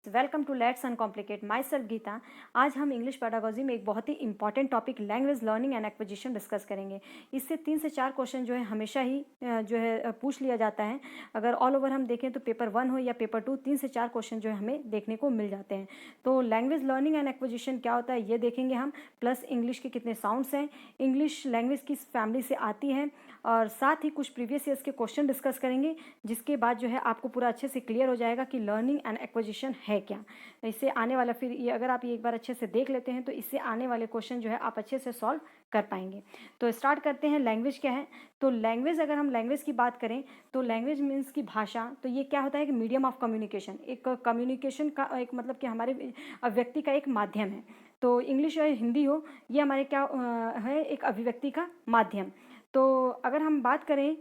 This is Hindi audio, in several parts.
Welcome to let's uncomplicate myself Geeta. आज हम इंग्लिश पेडागोजी में एक बहुत ही important topic language learning and acquisition discuss करेंगे। इससे 3 से 4 क्वेश्चन जो है हमेशा ही पूछ लिया जाता है। अगर ऑल ओवर हम देखें तो पेपर 1 हो या पेपर 2, 3 से 4 क्वेश्चन जो है हमें देखने को मिल जाते हैं। तो लैंग्वेज लर्निंग एंड एक्विजिशन क्या होता है ये देखेंगे हम, प्लस इंग्लिश के कितने साउंड्स हैं, इंग्लिश लैंग्वेज किस फैमिली से आती है, और साथ ही कुछ प्रीवियस ईयर्स के क्वेश्चन डिस्कस करेंगे, जिसके बाद जो है आपको पूरा अच्छे से क्लियर हो जाएगा कि लर्निंग एंड एक्विजिशन है क्या। इससे आने वाला फिर ये अगर आप ये एक बार अच्छे से देख लेते हैं तो इससे आने वाले क्वेश्चन जो है आप अच्छे से सॉल्व कर पाएंगे। तो स्टार्ट करते हैं, लैंग्वेज क्या है। तो लैंग्वेज, अगर हम लैंग्वेज की बात करें तो लैंग्वेज मीन्स की भाषा। तो ये क्या होता है कि मीडियम ऑफ कम्युनिकेशन, एक कम्युनिकेशन का एक मतलब कि हमारे अभिव्यक्ति का एक माध्यम है। तो इंग्लिश या हिंदी हो, ये हमारे क्या है, एक अभिव्यक्ति का माध्यम। तो अगर हम बात करें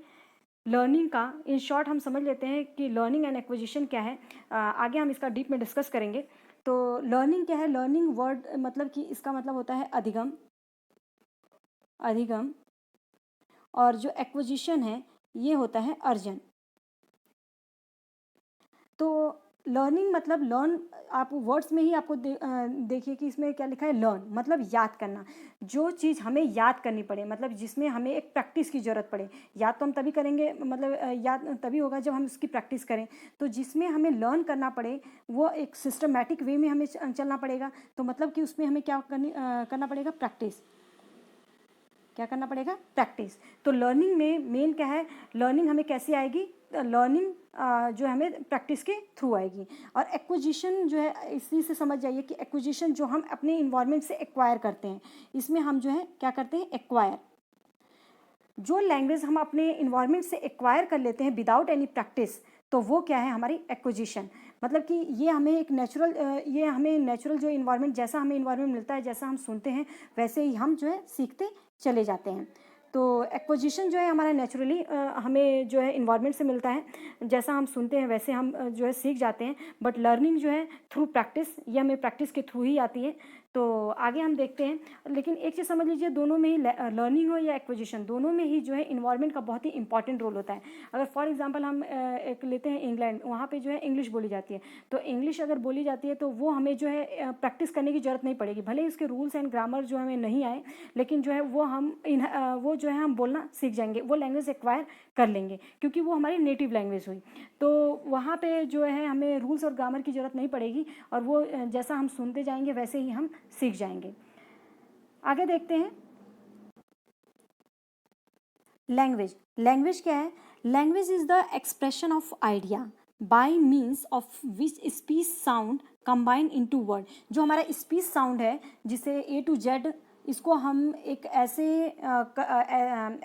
लर्निंग का, इन शॉर्ट हम समझ लेते हैं कि लर्निंग एंड एक्विजिशन क्या है। आगे हम इसका डीप में डिस्कस करेंगे। तो लर्निंग क्या है, लर्निंग वर्ड मतलब कि इसका मतलब होता है अधिगम, अधिगम, और जो एक्विजिशन है ये होता है अर्जन। तो लर्निंग मतलब लर्न, आप वर्ड्स में ही आपको देखिए कि इसमें क्या लिखा है, लर्न मतलब याद करना। जो चीज़ हमें याद करनी पड़े, मतलब जिसमें हमें एक प्रैक्टिस की ज़रूरत पड़े। याद तो हम तभी करेंगे, मतलब याद तभी होगा जब हम उसकी प्रैक्टिस करें। तो जिसमें हमें लर्न करना पड़े वो एक सिस्टमैटिक वे में हमें चलना पड़ेगा। तो मतलब कि उसमें हमें क्या करना पड़ेगा, प्रैक्टिस। क्या करना पड़ेगा, प्रैक्टिस। तो लर्निंग में मेन क्या है, लर्निंग हमें कैसी आएगी, लर्निंग जो हमें प्रैक्टिस के थ्रू आएगी। और एक्विजिशन जो है, इसी से समझ जाइए कि एक्विजिशन जो हम अपने इन्वायरमेंट से एक्वायर करते हैं, इसमें हम जो है क्या करते हैं, एक्वायर। जो लैंग्वेज हम अपने इन्वायरमेंट से एक्वायर कर लेते हैं विदाउट एनी प्रैक्टिस, तो वो क्या है, हमारी एक्विजिशन। मतलब कि ये हमें एक नेचुरल, ये हमें नेचुरल जो इन्वायरमेंट, जैसा हमें इन्वायरमेंट मिलता है, जैसा हम सुनते हैं वैसे ही हम जो है सीखते चले जाते हैं। तो एक्विजिशन जो है हमारा नेचुरली हमें जो है इन्वायरमेंट से मिलता है, जैसा हम सुनते हैं वैसे हम जो है सीख जाते हैं। बट लर्निंग जो है थ्रू प्रैक्टिस, ये हमें प्रैक्टिस के थ्रू ही आती है। तो आगे हम देखते हैं। लेकिन एक चीज़ समझ लीजिए, दोनों में ही लर्निंग हो या एक्विजिशन, दोनों में ही जो है इन्वायरमेंट का बहुत ही इंपॉर्टेंट रोल होता है। अगर फॉर एग्जांपल हम एक लेते हैं इंग्लैंड, वहाँ पे जो है इंग्लिश बोली जाती है। तो इंग्लिश अगर बोली जाती है तो वो हमें जो है प्रैक्टिस करने की ज़रूरत नहीं पड़ेगी। भले ही उसके रूल्स एंड ग्रामर जो हमें नहीं आए, लेकिन जो है वो जो है हम बोलना सीख जाएंगे, वो लैंग्वेज एक्वायर कर लेंगे, क्योंकि वो हमारी नेटिव लैंग्वेज हुई। तो वहाँ पे जो है हमें रूल्स और ग्रामर की ज़रूरत नहीं पड़ेगी, और वो जैसा हम सुनते जाएंगे वैसे ही हम सीख जाएंगे। आगे देखते हैं, लैंग्वेज। लैंग्वेज क्या है, language is the expression of idea by means of which speech sound combine into word. जो हमारा स्पीच साउंड है, जिसे A to Z, इसको हम एक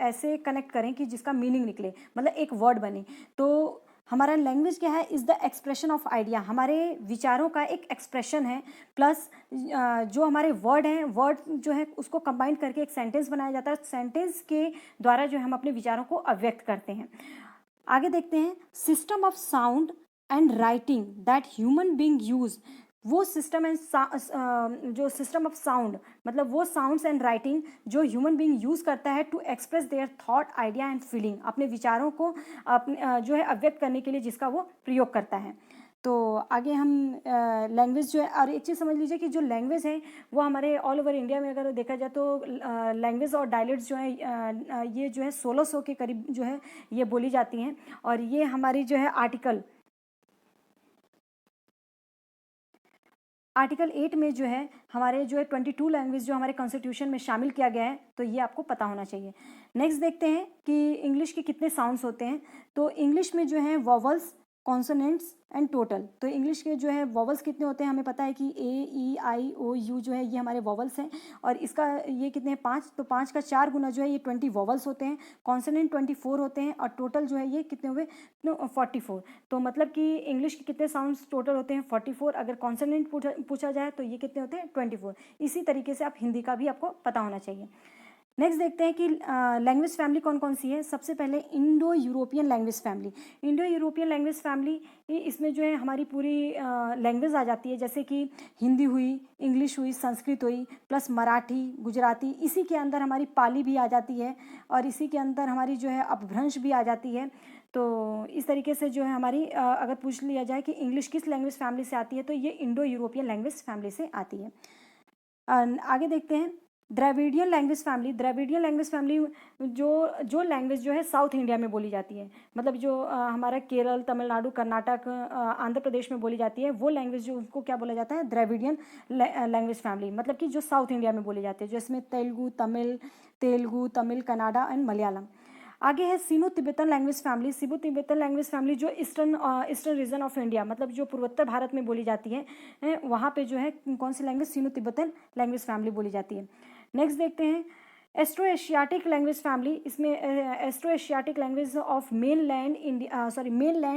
ऐसे कनेक्ट करें कि जिसका मीनिंग निकले, मतलब एक वर्ड बने। तो हमारा लैंग्वेज क्या है, is the expression of idea, हमारे विचारों का एक एक्सप्रेशन है। प्लस जो हमारे वर्ड हैं, वर्ड जो है उसको कंबाइन करके एक सेंटेंस बनाया जाता है। सेंटेंस के द्वारा जो हम अपने विचारों को अव्यक्त करते हैं। आगे देखते हैं, system of sound and writing that human being use. वो सिस्टम एंड जो सिस्टम ऑफ साउंड, मतलब वो साउंड्स एंड राइटिंग जो ह्यूमन बीइंग यूज़ करता है to express their thought, idea and feeling, अपने विचारों को अपने जो है अव्यक्त करने के लिए जिसका वो प्रयोग करता है। तो आगे हम लैंग्वेज जो है, और एक चीज़ समझ लीजिए कि जो लैंग्वेज है वो हमारे ऑल ओवर इंडिया में अगर देखा जाए तो लैंग्वेज और डायलेक्ट्स जो है ये जो है 1600 के करीब जो है ये बोली जाती हैं। और ये हमारी जो है आर्टिकल 8 में जो है हमारे जो है 22 लैंग्वेज जो हमारे कॉन्स्टिट्यूशन में शामिल किया गया है, तो ये आपको पता होना चाहिए। नेक्स्ट देखते हैं कि इंग्लिश के कितने साउंड्स होते हैं। तो इंग्लिश में जो है वॉवल्स, कॉन्सोनेंट्स एंड टोटल। तो इंग्लिश के जो है वॉवल्स कितने होते हैं, हमें पता है कि A, E, I, O, U जो है ये हमारे वॉवल्स हैं। और इसका ये कितने हैं, 5। तो 5 का 4 गुना जो है ये 20 वॉवल्स होते हैं। कॉन्सोनेंट 24 होते हैं, और टोटल जो है ये कितने हुए, 44। तो मतलब कि इंग्लिश के कितने साउंड्स टोटल होते हैं, 44। अगर कॉन्सोनेंट पूछा जाए तो ये कितने होते हैं, 24। इसी तरीके से आप हिंदी का भी आपको पता होना चाहिए। नेक्स्ट देखते हैं कि लैंग्वेज फैमिली कौन कौन सी है। सबसे पहले Indo European language family. Indo European language family, इसमें जो है हमारी पूरी लैंग्वेज आ जाती है, जैसे कि हिंदी हुई, इंग्लिश हुई, संस्कृत हुई, प्लस मराठी, गुजराती। इसी के अंदर हमारी पाली भी आ जाती है, और इसी के अंदर हमारी जो है अपभ्रंश भी आ जाती है। तो इस तरीके से जो है हमारी अगर पूछ लिया जाए कि इंग्लिश किस लैंग्वेज फैमिली से आती है, तो ये इंडो यूरोपियन लैंग्वेज फैमिली से आती है। आगे देखते हैं Dravidian language family. Dravidian language family जो लैंग्वेज जो है साउथ इंडिया में बोली जाती है, मतलब जो हमारा केरल, तमिलनाडु, कर्नाटक, आंध्र प्रदेश में बोली जाती है, वो लैंग्वेज जो उसको क्या बोला जाता है, द्रविडियन लैंग्वेज फैमिली, मतलब कि जो साउथ इंडिया में बोली जाती है, जो इसमें तेलुगु, तमिल, कन्नड़ा एंड मलयालम। आगे है सिनो तिब्बतन लैंग्वेज फैमिली। सिनो तिब्बतन लैंग्वेज फैमिली जो ईस्टर्न रीजन ऑफ इंडिया, मतलब जो पूर्वोत्तर भारत में बोली जाती है, वहाँ पे जो है कौन सी language, Sino Tibetan language family बोली जाती है। नेक्स्ट देखते हैं एस्ट्रो एशियाटिक लैंग्वेज फैमिली। इसमें Austro Asiatic language of mainland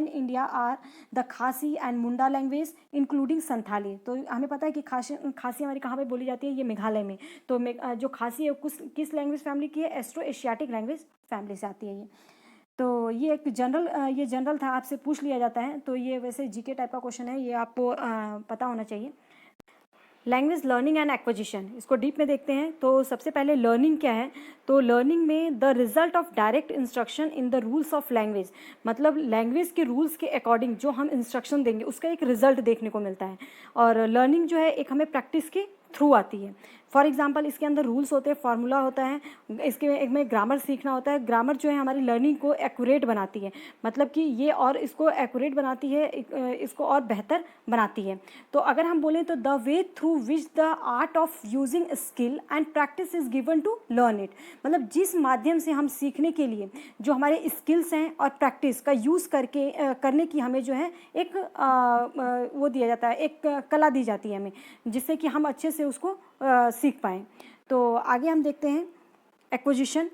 India are the Khasi and Munda language including Santhali. तो हमें पता है कि खासी हमारी कहाँ पे बोली जाती है, ये मेघालय में। तो जो खासी है किस लैंग्वेज फैमिली की है, एस्ट्रो एशियाटिक लैंग्वेज फैमिली से आती है ये। तो ये एक जनरल था, आपसे पूछ लिया जाता है, तो ये वैसे जीके टाइप का क्वेश्चन है, ये आपको पता होना चाहिए। लैंग्वेज लर्निंग एंड एक्विजिशन, इसको डीप में देखते हैं। तो सबसे पहले लर्निंग क्या है, तो लर्निंग में the result of direct instruction in the rules of language, मतलब लैंग्वेज के रूल्स के अकॉर्डिंग जो हम इंस्ट्रक्शन देंगे उसका एक रिजल्ट देखने को मिलता है। और लर्निंग जो है एक हमें प्रैक्टिस के थ्रू आती है। फॉर एग्जाम्पल इसके अंदर रूल्स होते हैं, फार्मूला होता है, इसके एक में ग्रामर सीखना होता है। ग्रामर जो है हमारी लर्निंग को एक्यूरेट बनाती है, मतलब कि ये और इसको एक्यूरेट बनाती है, इसको और बेहतर बनाती है। तो अगर हम बोलें तो the way through which the art of using skill and practice is given to learn it, मतलब जिस माध्यम से हम सीखने के लिए जो हमारे स्किल्स हैं और प्रैक्टिस का यूज़ करके करने की हमें जो है एक वो दिया जाता है, एक कला दी जाती है हमें, जिससे कि हम अच्छे से उसको सीख पाएँ। तो आगे हम देखते हैं एक्विजिशन।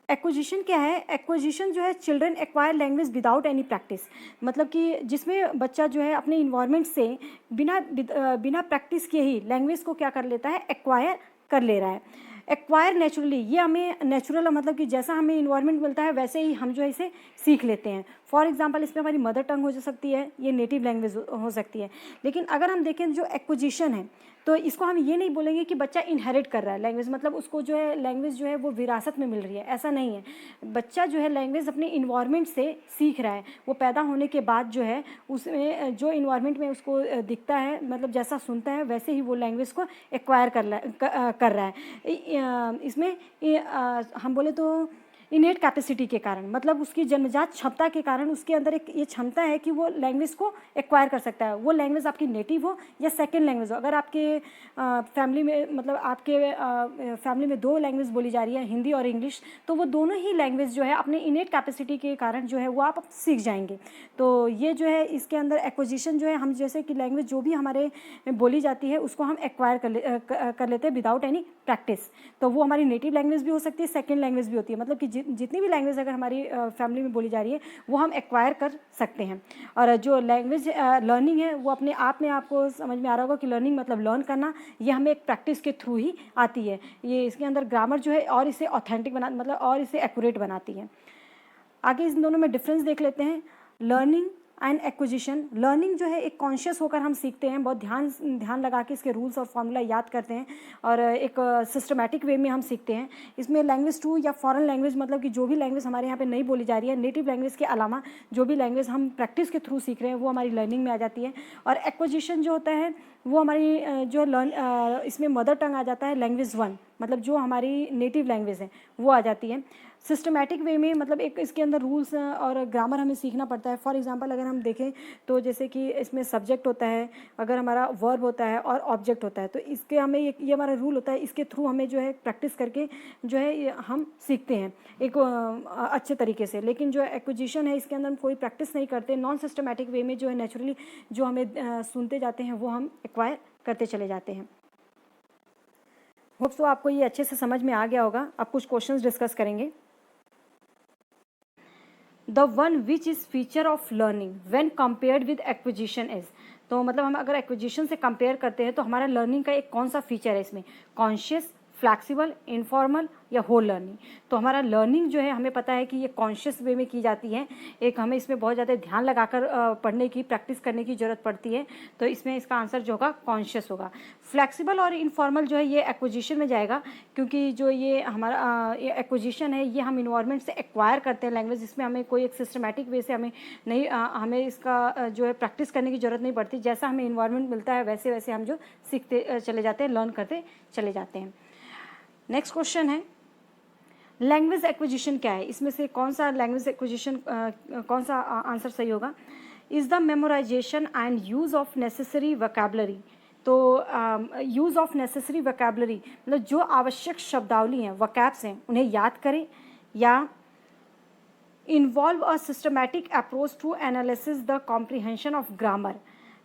एक्विजिशन क्या है, एक्विजिशन जो है children acquire language without any practice, मतलब कि जिसमें बच्चा जो है अपने इन्वायरमेंट से बिना प्रैक्टिस किए ही लैंग्वेज को क्या कर लेता है, एक्वायर कर ले रहा है। एक्वायर नेचुरली, ये हमें नेचुरल, मतलब कि जैसा हमें इन्वायरमेंट मिलता है वैसे ही हम जो है इसे सीख लेते हैं। फॉर एग्जांपल इसमें हमारी मदर टंग हो सकती है, ये नेटिव लैंग्वेज हो सकती है। लेकिन अगर हम देखें जो एक्विजिशन है, तो इसको हम ये नहीं बोलेंगे कि बच्चा इनहेरिट कर रहा है लैंग्वेज, मतलब उसको जो है लैंग्वेज जो है वो विरासत में मिल रही है, ऐसा नहीं है। बच्चा जो है लैंग्वेज अपने इन्वायरमेंट से सीख रहा है। वो पैदा होने के बाद जो है उसमें जो इन्वायरमेंट में उसको दिखता है, मतलब जैसा सुनता है वैसे ही वो लैंग्वेज को एक्वायर कर रहा है। इसमें हम बोले तो इनेट कैपेसिटी के कारण, मतलब उसकी जन्मजात क्षमता के कारण उसके अंदर एक ये क्षमता है कि वो लैंग्वेज को एक्वायर कर सकता है। वो लैंग्वेज आपकी नेटिव हो या सेकंड लैंग्वेज हो। अगर आपके फैमिली में, मतलब आपके फैमिली में दो लैंग्वेज बोली जा रही है, हिंदी और इंग्लिश, तो वो दोनों ही लैंग्वेज जो है अपने इनेट कैपेसिटी के कारण जो है वो आप सीख जाएंगे। तो ये जो है इसके अंदर एक्विजिशन जो है, हम जैसे कि लैंग्वेज जो भी हमारे बोली जाती है उसको हम एक्वायर कर लेते हैं विदाउट एनी प्रैक्टिस। तो वो हमारी नेटिव लैंग्वेज भी हो सकती है, सेकेंड लैंग्वेज भी होती है, मतलब कि जितनी भी लैंग्वेज अगर हमारी फैमिली में बोली जा रही है वो हम एक्वायर कर सकते हैं। और जो लैंग्वेज लर्निंग है वो अपने आप में आपको समझ में आ रहा होगा कि लर्निंग मतलब लर्न करना, ये हमें एक प्रैक्टिस के थ्रू ही आती है। ये इसके अंदर ग्रामर जो है और इसे ऑथेंटिक मतलब और इसे एक्यूरेट बनाती है। आगे इन दोनों में डिफरेंस देख लेते हैं, लर्निंग एंड एक्विजिशन। लर्निंग जो है एक कॉन्शियस होकर हम सीखते हैं, बहुत ध्यान लगा के इसके रूल्स और फॉर्मूला याद करते हैं और एक सिस्टमैटिक वे में हम सीखते हैं। इसमें लैंग्वेज टू या फॉरेन लैंग्वेज, मतलब कि जो भी लैंग्वेज हमारे यहाँ पे नहीं बोली जा रही है, नेटिव लैंग्वेज के अलावा जो भी लैंग्वेज हम प्रैक्टिस के थ्रू सीख रहे हैं वो हमारी लर्निंग में आ जाती है। और एक्विजिशन जो होता है वो हमारी जो इसमें मदर टंग आ जाता है, लैंग्वेज 1, मतलब जो हमारी नेटिव लैंग्वेज है वो आ जाती है। सिस्टमैटिक वे में, मतलब एक इसके अंदर रूल्स और ग्रामर हमें सीखना पड़ता है। फॉर एग्जांपल अगर हम देखें तो जैसे कि इसमें सब्जेक्ट होता है, अगर हमारा वर्ब होता है और ऑब्जेक्ट होता है, तो इसके हमें ये हमारा रूल होता है, इसके थ्रू हमें जो है प्रैक्टिस करके जो है हम सीखते हैं एक अच्छे तरीके से। लेकिन जो एक्विजिशन है इसके अंदर हम कोई प्रैक्टिस नहीं करते, नॉन सिस्टमैटिक वे में जो है नेचुरली जो हमें सुनते जाते हैं वो हम एक्वायर करते चले जाते हैं। होप सो आपको ये अच्छे से समझ में आ गया होगा। अब कुछ क्वेश्चंस डिस्कस करेंगे। The one which is feature of learning when compared with acquisition is, तो मतलब हम अगर एक्विजिशन से कंपेयर करते हैं तो हमारा लर्निंग का एक कौन सा फीचर है इसमें, कॉन्शियस, फ्लैक्सिबल, इनफॉर्मल या होल लर्निंग। तो हमारा लर्निंग जो है हमें पता है कि ये कॉन्शियस वे में की जाती है, एक हमें इसमें बहुत ज़्यादा ध्यान लगाकर पढ़ने की, प्रैक्टिस करने की ज़रूरत पड़ती है, तो इसमें इसका आंसर जो होगा कॉन्शियस होगा। फ्लैक्सिबल और इनफॉर्मल जो है ये एक्विजिशन में जाएगा, क्योंकि जो ये हमारा ये एक्विजिशन है ये हम इन्वायरमेंट से एक्वायर करते हैं लैंग्वेज, जिसमें हमें कोई एक सिस्टमेटिक वे से हमें नहीं हमें इसका जो है प्रैक्टिस करने की ज़रूरत नहीं पड़ती, जैसा हमें इन्वायरमेंट मिलता है वैसे वैसे हम जो सीखते चले जाते हैं, लर्न करते चले जाते हैं। नेक्स्ट क्वेश्चन है लैंग्वेज एक्विजिशन क्या है, इसमें से कौन सा लैंग्वेज एक्विजिशन कौन सा आंसर सही होगा। Is the memorisation and use of necessary vocabulary. तो यूज़ ऑफ नेसेसरी वोकैबुलरी मतलब जो आवश्यक शब्दावली हैं, वोकैब्स हैं, उन्हें याद करें, या involve a systematic approach to analysis the comprehension of grammar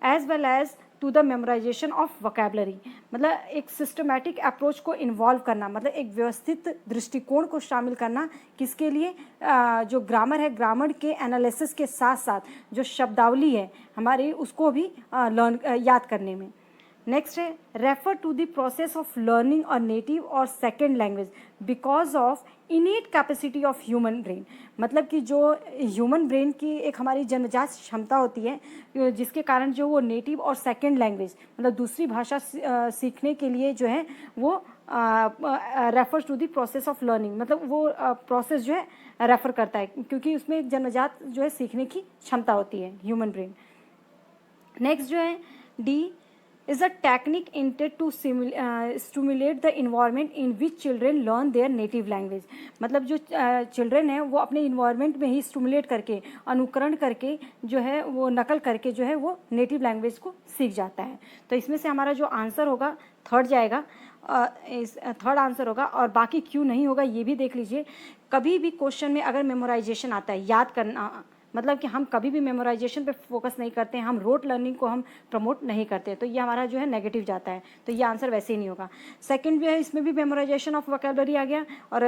as well as to the memorization of vocabulary. मतलब एक सिस्टमैटिक अप्रोच को इन्वॉल्व करना, मतलब एक व्यवस्थित दृष्टिकोण को शामिल करना, किसके लिए, जो ग्रामर है, ग्रामर के एनालिसिस के साथ साथ जो शब्दावली है हमारी उसको भी याद करने में। नेक्स्ट है refer to the process of learning a native और second language because of innate capacity of human brain. मतलब कि जो ह्यूमन ब्रेन की एक हमारी जन्मजात क्षमता होती है, जिसके कारण जो वो नेटिव और सेकेंड लैंग्वेज मतलब दूसरी भाषा सीखने के लिए जो है वो refers to the process of learning, मतलब वो प्रोसेस जो है रेफर करता है, क्योंकि उसमें एक जन्मजात जो है सीखने की क्षमता होती है ह्यूमन ब्रेन। नेक्स्ट जो है D is a technique intended to stimulate the environment in which children learn their native language। मतलब जो चिल्ड्रन है वो अपने इन्वायरमेंट में ही स्टिमुलेट करके, अनुकरण करके जो है वो नकल करके जो है वो नेटिव लैंग्वेज को सीख जाता है। तो इसमें से हमारा जो आंसर होगा थर्ड जाएगा, थर्ड आंसर होगा, और बाकी क्यों नहीं होगा ये भी देख लीजिए। कभी भी क्वेश्चन में अगर मेमोराइजेशन आता है, याद करना, मतलब कि हम कभी भी मेमोराइजेशन पे फोकस नहीं करते हैं, हम रोट लर्निंग को हम प्रमोट नहीं करते, तो ये हमारा जो है नेगेटिव जाता है, तो ये आंसर वैसे ही नहीं होगा। सेकंड जो है इसमें भी मेमोराइजेशन ऑफ वोकैबुलरी आ गया, और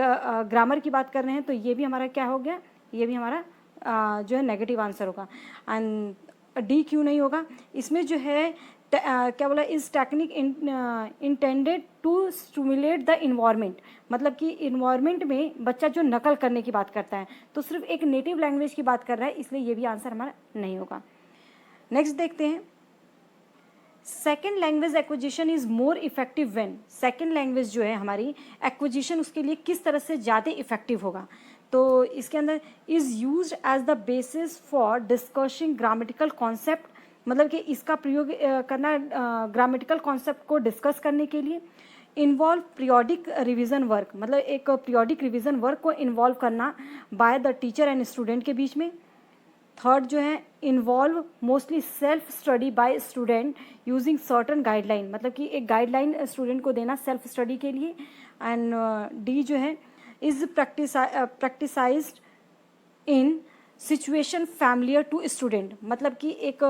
ग्रामर की बात कर रहे हैं तो ये भी हमारा क्या हो गया, ये भी हमारा जो है नेगेटिव आंसर होगा। एंड डी क्यों नहीं होगा, इसमें जो है क्या बोला, इस technique intended to stimulate the environment, मतलब कि इन्वायरमेंट में बच्चा जो नकल करने की बात करता है, तो सिर्फ एक नेटिव लैंग्वेज की बात कर रहा है, इसलिए ये भी आंसर हमारा नहीं होगा। नेक्स्ट देखते हैं second language acquisition is more effective when. Second language जो है हमारी एक्विजिशन उसके लिए किस तरह से ज़्यादा इफेक्टिव होगा, तो इसके अंदर is used as the basis for discussing grammatical concept, मतलब कि इसका प्रयोग करना ग्रामेटिकल कॉन्सेप्ट को डिस्कस करने के लिए। इन्वॉल्व पीरियोडिक रिवीजन वर्क, मतलब एक पीरियोडिक रिवीजन वर्क को इन्वॉल्व करना by the teacher and student के बीच में। थर्ड जो है involve mostly self study bye student using certain guideline, मतलब कि एक गाइडलाइन स्टूडेंट को देना सेल्फ स्टडी के लिए। एंड डी जो है is practised in situation familiar to student, मतलब कि एक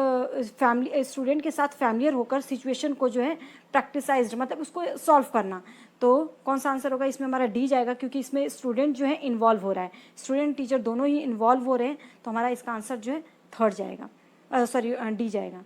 फैमिली स्टूडेंट के साथ फैमिलियर होकर सिचुएशन को जो है प्रैक्टिसाइज्ड मतलब उसको सॉल्व करना। तो कौन सा आंसर होगा, इसमें हमारा डी जाएगा, क्योंकि इसमें स्टूडेंट जो है इन्वॉल्व हो रहा है, स्टूडेंट टीचर दोनों ही इन्वॉल्व हो रहे हैं, तो हमारा इसका आंसर जो है थर्ड जाएगा, सॉरी डी जाएगा।